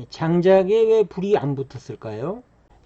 장작에 왜 불이 안 붙었을까요?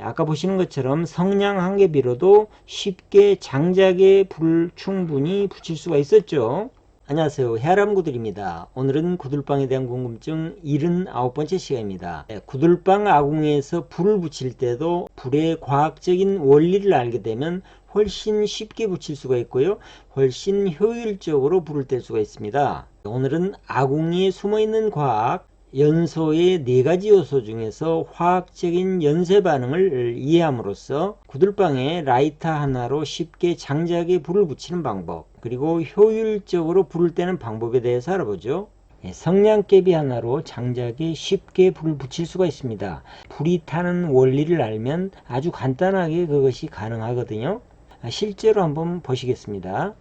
아까 보시는 것처럼 성냥 한 개 빌어도 쉽게 장작에 불을 충분히 붙일 수가 있었죠. 안녕하세요. 해아람구들입니다. 오늘은 구들방에 대한 궁금증 79번째 시간입니다. 구들방 아궁이에서 불을 붙일 때도 불의 과학적인 원리를 알게 되면 훨씬 쉽게 붙일 수가 있고요. 훨씬 효율적으로 불을 뗄 수가 있습니다. 오늘은 아궁이에 숨어있는 과학, 연소의 4가지 요소 중에서 화학적인 연쇄 반응을 이해함으로써 구들방에 라이터 하나로 쉽게 장작에 불을 붙이는 방법, 그리고 효율적으로 불을 떼는 방법에 대해서 알아보죠. 성냥개비 하나로 장작에 쉽게 불을 붙일 수가 있습니다. 불이 타는 원리를 알면 아주 간단하게 그것이 가능하거든요. 실제로 한번 보시겠습니다.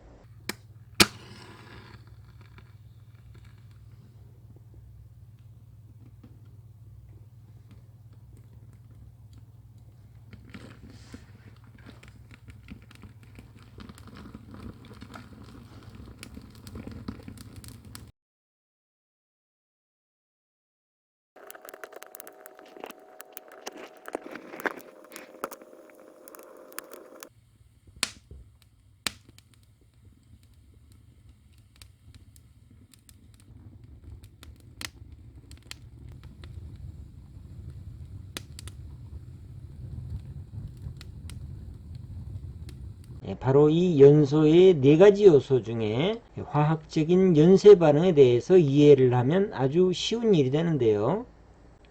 바로 이 연소의 4가지 요소 중에 화학적인 연쇄 반응에 대해서 이해를 하면 아주 쉬운 일이 되는데요.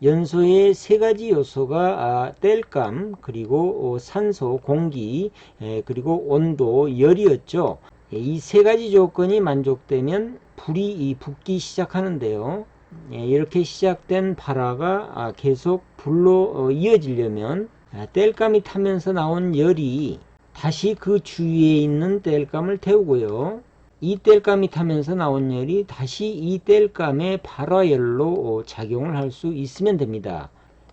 연소의 3가지 요소가 땔감, 그리고 산소, 공기, 그리고 온도, 열이었죠. 이 3가지 조건이 만족되면 불이 붙기 시작하는데요. 이렇게 시작된 발화가 계속 불로 이어지려면 땔감이 타면서 나온 열이 다시 그 주위에 있는 땔감을 태우고요. 이 땔감이 타면서 나온 열이 다시 이 땔감의 발화열로 작용을 할 수 있으면 됩니다.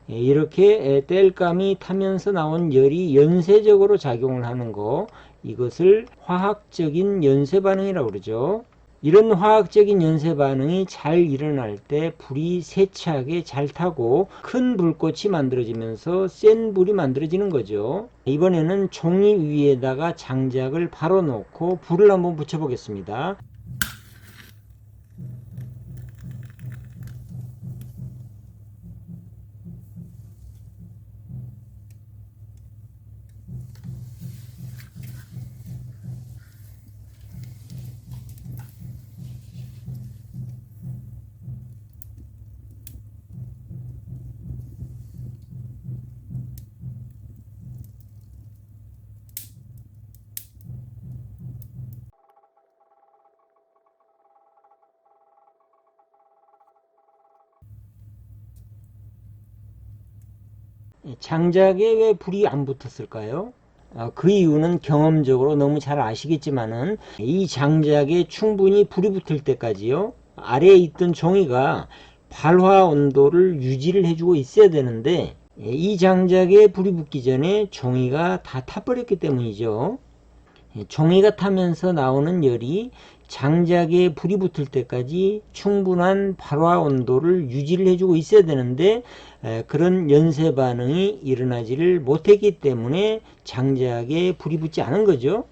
이렇게 땔감이 타면서 나온 열이 연쇄적으로 작용을 하는 거, 이것을 화학적인 연쇄 반응이라고 그러죠. 이런 화학적인 연쇄 반응이 잘 일어날 때 불이 세차게 잘 타고 큰 불꽃이 만들어지면서 센 불이 만들어지는 거죠. 이번에는 종이 위에다가 장작을 바로 놓고 불을 한번 붙여 보겠습니다. 장작에 왜 불이 안 붙었을까요? 그 이유는 경험적으로 너무 잘 아시겠지만은 이 장작에 충분히 불이 붙을 때까지요, 아래에 있던 종이가 발화 온도를 유지를 해주고 있어야 되는데 이 장작에 불이 붙기 전에 종이가 다 타버렸기 때문이죠. 종이가 타면서 나오는 열이 장작에 불이 붙을 때까지 충분한 발화 온도를 유지를 해주고 있어야 되는데 그런 연쇄 반응이 일어나지를 못했기 때문에 장작에 불이 붙지 않은 거죠.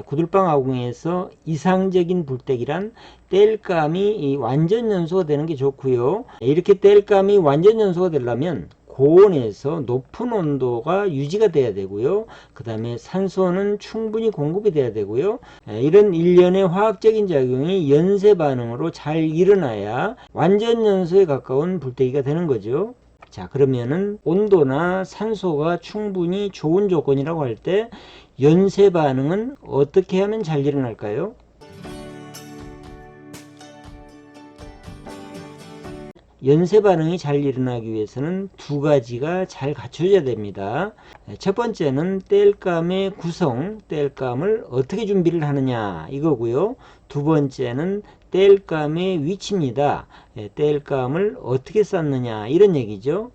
구들방 아궁이에서 이상적인 불때기란 땔감이 완전 연소가 되는 게 좋고요. 이렇게 땔감이 완전 연소가 되려면 고온에서 높은 온도가 유지가 돼야 되고요. 그 다음에 산소는 충분히 공급이 돼야 되고요. 이런 일련의 화학적인 작용이 연쇄 반응으로 잘 일어나야 완전 연소에 가까운 불때기가 되는 거죠. 자, 그러면은 온도나 산소가 충분히 좋은 조건이라고 할 때 연쇄 반응은 어떻게 하면 잘 일어날까요? 연쇄 반응이 잘 일어나기 위해서는 2가지가 잘 갖춰져야 됩니다. 첫 번째는 땔감의 구성, 땔감을 어떻게 준비를 하느냐 이거고요. 두 번째는 땔감의 위치입니다. 땔감을 어떻게 쌓느냐 이런 얘기죠.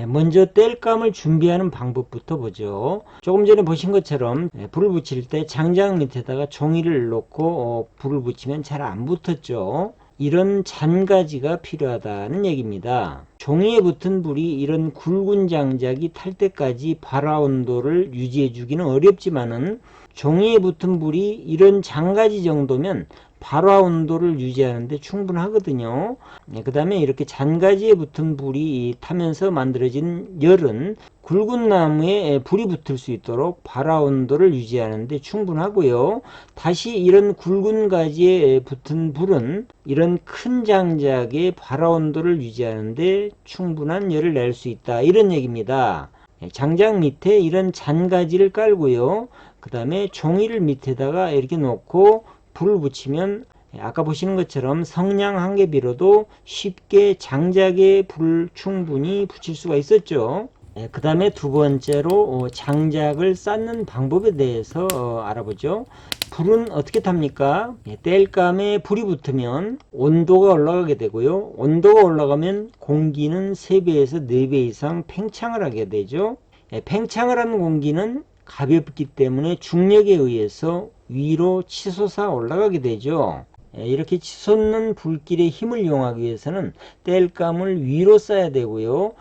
먼저 땔감을 준비하는 방법부터 보죠. 조금 전에 보신 것처럼 불을 붙일 때 장작 밑에다가 종이를 놓고 불을 붙이면 잘 안 붙었죠. 이런 잔가지가 필요하다는 얘기입니다. 종이에 붙은 불이 이런 굵은 장작이 탈 때까지 발화 온도를 유지해 주기는 어렵지만은 종이에 붙은 불이 이런 장가지 정도면 발화 온도를 유지하는데 충분하거든요. 그 다음에 이렇게 잔가지에 붙은 불이 타면서 만들어진 열은 굵은 나무에 불이 붙을 수 있도록 발화 온도를 유지하는데 충분하고요. 다시 이런 굵은 가지에 붙은 불은 이런 큰 장작의 발화 온도를 유지하는데 충분한 열을 낼 수 있다, 이런 얘기입니다. 장작 밑에 이런 잔가지를 깔고요. 그 다음에 종이를 밑에다가 이렇게 놓고 불을 붙이면 아까 보시는 것처럼 성냥 한 개 빌어도 쉽게 장작에 불을 충분히 붙일 수가 있었죠. 그 다음에 두 번째로 장작을 쌓는 방법에 대해서 알아보죠. 불은 어떻게 탑니까? 땔감에 불이 붙으면 온도가 올라가게 되고요. 온도가 올라가면 공기는 3배에서 4배 이상 팽창을 하게 되죠. 팽창을 하는 공기는 가볍기 때문에 중력에 의해서 위로 치솟아 올라가게 되죠. 이렇게 치솟는 불길의 힘을 이용하기 위해서는 땔감을 위로 쌓아야 되고요.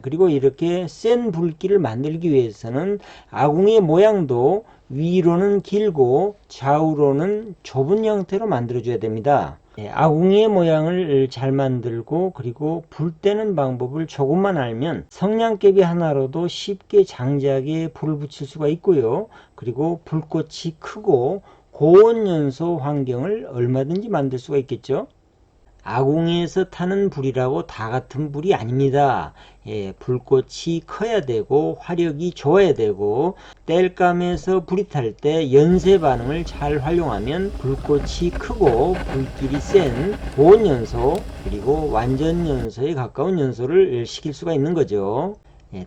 그리고 이렇게 센 불길을 만들기 위해서는 아궁이의 모양도 위로는 길고 좌우로는 좁은 형태로 만들어줘야 됩니다. 아궁이의 모양을 잘 만들고 그리고 불 떼는 방법을 조금만 알면 성냥개비 하나로도 쉽게 장작에 불을 붙일 수가 있고요. 그리고 불꽃이 크고 고온연소 환경을 얼마든지 만들 수가 있겠죠. 아궁이에서 타는 불이라고 다 같은 불이 아닙니다. 불꽃이 커야 되고 화력이 좋아야 되고 땔감에서 불이 탈 때 연쇄 반응을 잘 활용하면 불꽃이 크고 불길이 센 고온연소 그리고 완전연소에 가까운 연소를 시킬 수가 있는 거죠.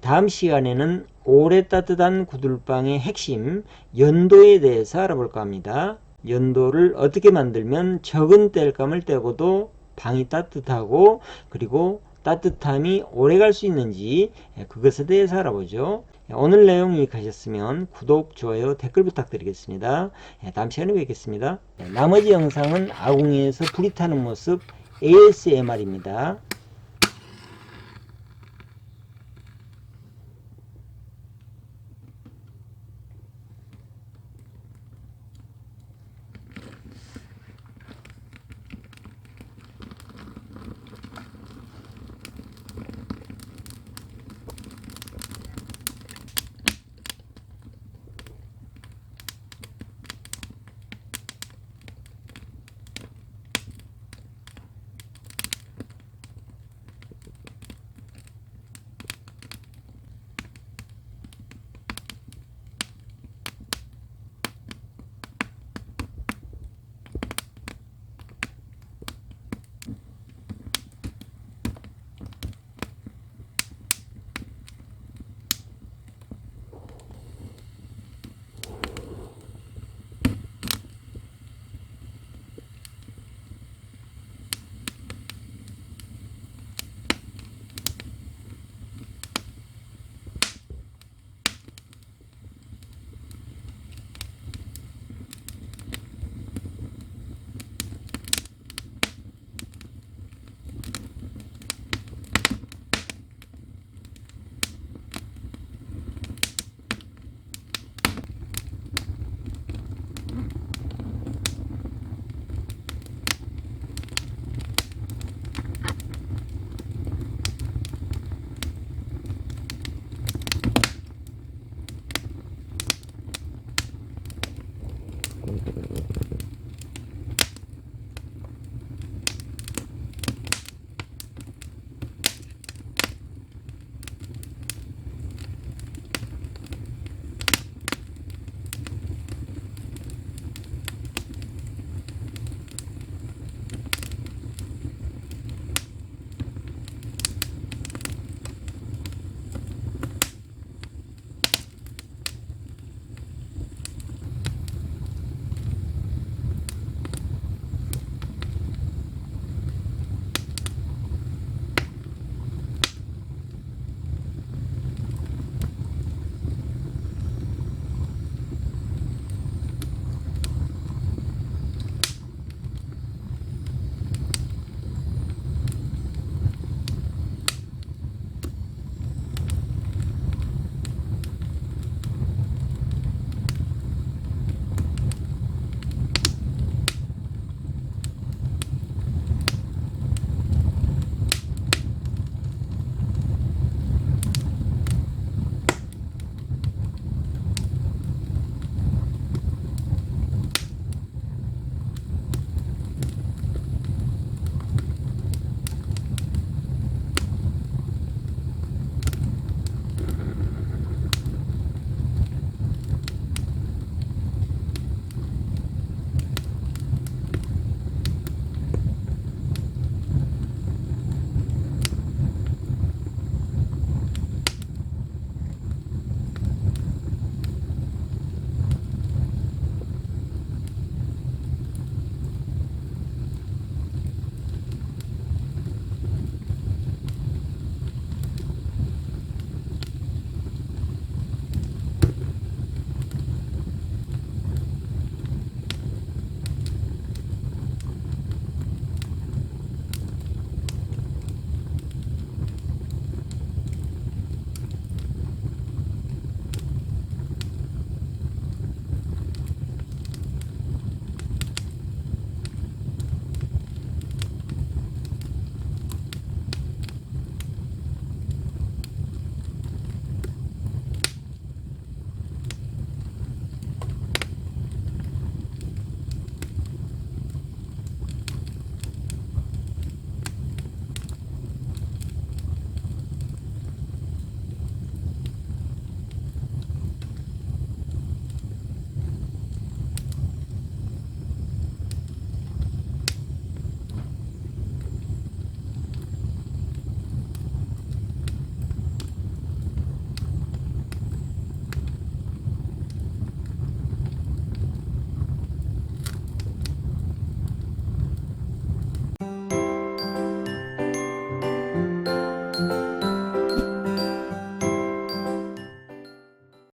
다음 시간에는 오래 따뜻한 구들방의 핵심 연도에 대해서 알아볼까 합니다. 연도를 어떻게 만들면 적은 땔감을 떼고도 방이 따뜻하고 그리고 따뜻함이 오래 갈 수 있는지 그것에 대해서 알아보죠. 오늘 내용 유익하셨으면 구독, 좋아요, 댓글 부탁드리겠습니다. 다음 시간에 뵙겠습니다. 나머지 영상은 아궁이에서 불이 타는 모습 ASMR입니다.